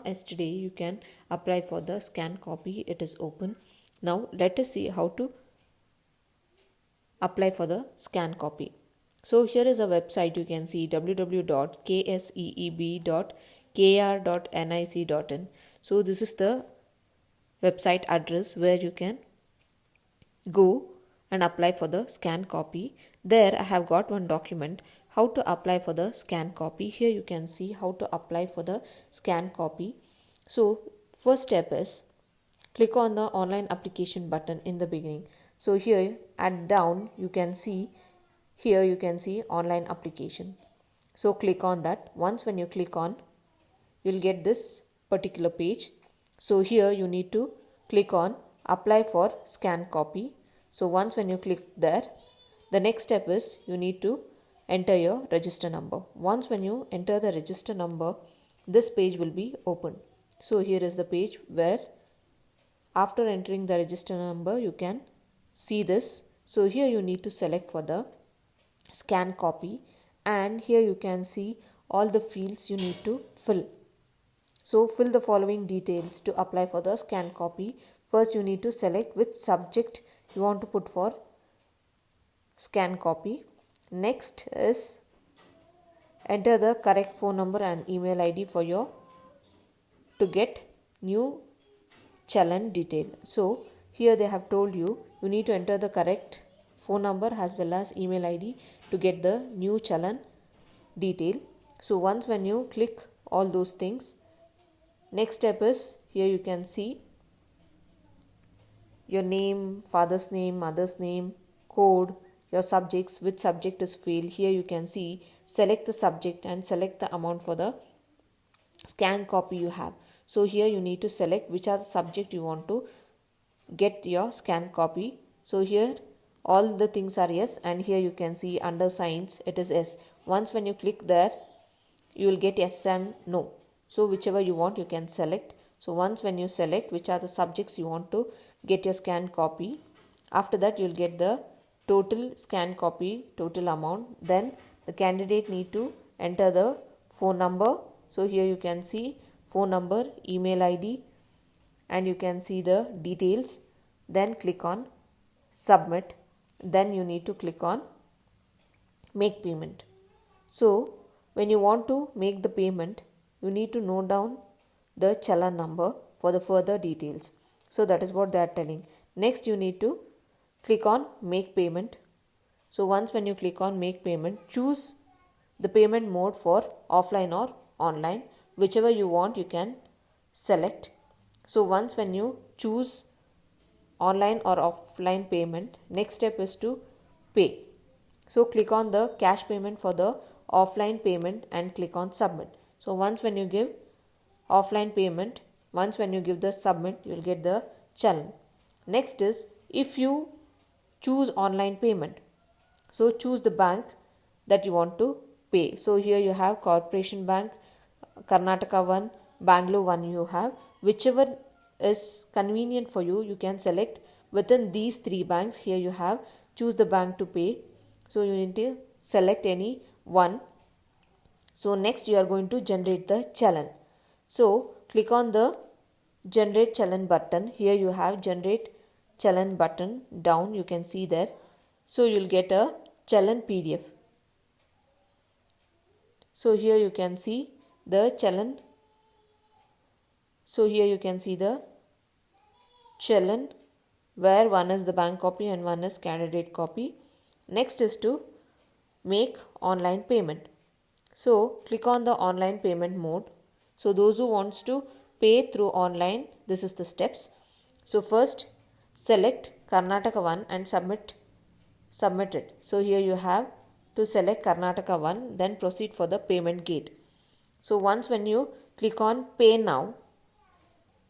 yesterday you can apply for the scan copy. It is open. Now let us see how to apply for the scan copy. So here is a website. You can see www.kseeb.kr.nic.in. So this is the website address where you can go and apply for the scan copy. There I have got one document, how to apply for the scan copy. Here you can see how to apply for the scan copy. So first step is click on the online application button in the beginning. So here at down you can see, here you can see online application. So click on that. Once when you click on, you'll get this particular page. So here you need to click on apply for scan copy. So once when you click there, the next step is you need to enter your register number. Once when you enter the register number, this page will be open. So here is the page where after entering the register number you can see this. So here you need to select for the scan copy, and here you can see all the fields you need to fill. So fill the following details to apply for the scan copy. First you need to select which subject you want to put for scan copy. Next is enter the correct phone number and email ID for your to get new challan detail. So here they have told you need to enter the correct phone number as well as email ID to get the new challan detail. So once when you click all those things, next step is here you can see your name, father's name, mother's name, code, your subjects, which subject is failed. Here you can see select the subject and select the amount for the scan copy you have. So here you need to select which are the subject you want to get your scan copy. So here all the things are yes, and here you can see under signs it is yes. Once when you click there, you will get yes and no. So whichever you want you can select. So once when you select which are the subjects you want to get your scan copy, after that you will get the total scan copy, total amount. Then the candidate need to enter the phone number. So here you can see phone number, email ID, and you can see the details. Then click on submit. Then you need to click on make payment. So when you want to make the payment, you need to note down the challan number for the further details. So that is what they are telling. Next you need to click on make payment. So once when you click on make payment, choose the payment mode for offline or online. Whichever you want you can select. So once when you choose online or offline payment, next step is to pay. So click on the cash payment for the offline payment and click on submit. So once when you give offline payment, once when you give the submit, you will get the challan. Next is if you choose online payment, so choose the bank that you want to pay. So here you have Corporation Bank, Karnataka one, Bangalore one you have. Whichever is convenient for you, you can select within these three banks. Here you have choose the bank to pay. So you need to select any one. So next you are going to generate the challan. So click on the generate challan button. Here you have generate challan button down, you can see there. So you will get a challan PDF. So here you can see the challan. So here you can see the challan where one is the bank copy and one is candidate copy. Next is to make online payment. So click on the online payment mode. So those who wants to pay through online, this is the steps. So first select Karnataka one and submit it. So here you have to select Karnataka one, then proceed for the payment gate. So once when you click on pay now,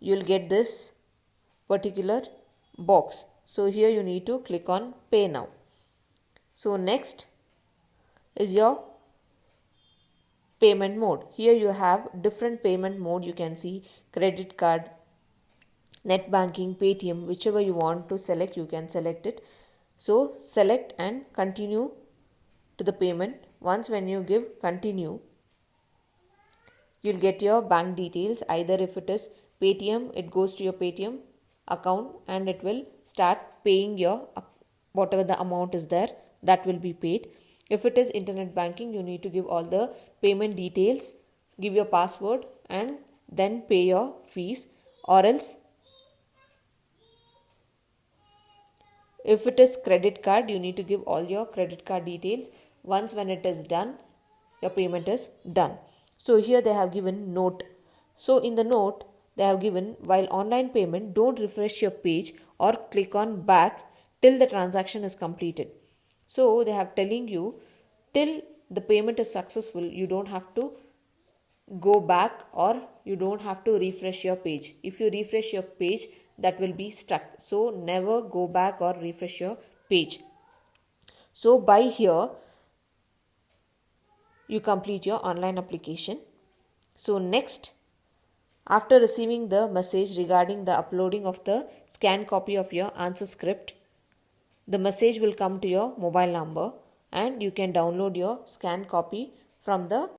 you will get this particular box. So here you need to click on pay now. So next is your payment mode. Here you have different payment mode. You can see credit card, net banking, Paytm, whichever you want to select, you can select it. So select and continue to the payment. Once when you give continue, you'll get your bank details. Either if it is Paytm, it goes to your Paytm account and it will start paying your whatever the amount is there, that will be paid. If it is internet banking, you need to give all the payment details, give your password and then pay your fees. Or else if it is credit card, you need to give all your credit card details. Once when it is done, your payment is done. So here they have given note. So in the note they have given, while online payment, don't refresh your page or click on back till the transaction is completed. So they have telling you till the payment is successful, you don't have to go back or you don't have to refresh your page. If you refresh your page, that will be stuck. So never go back or refresh your page. So by here you complete your online application. So next, after receiving the message regarding the uploading of the scanned copy of your answer script, the message will come to your mobile number and you can download your scanned copy from the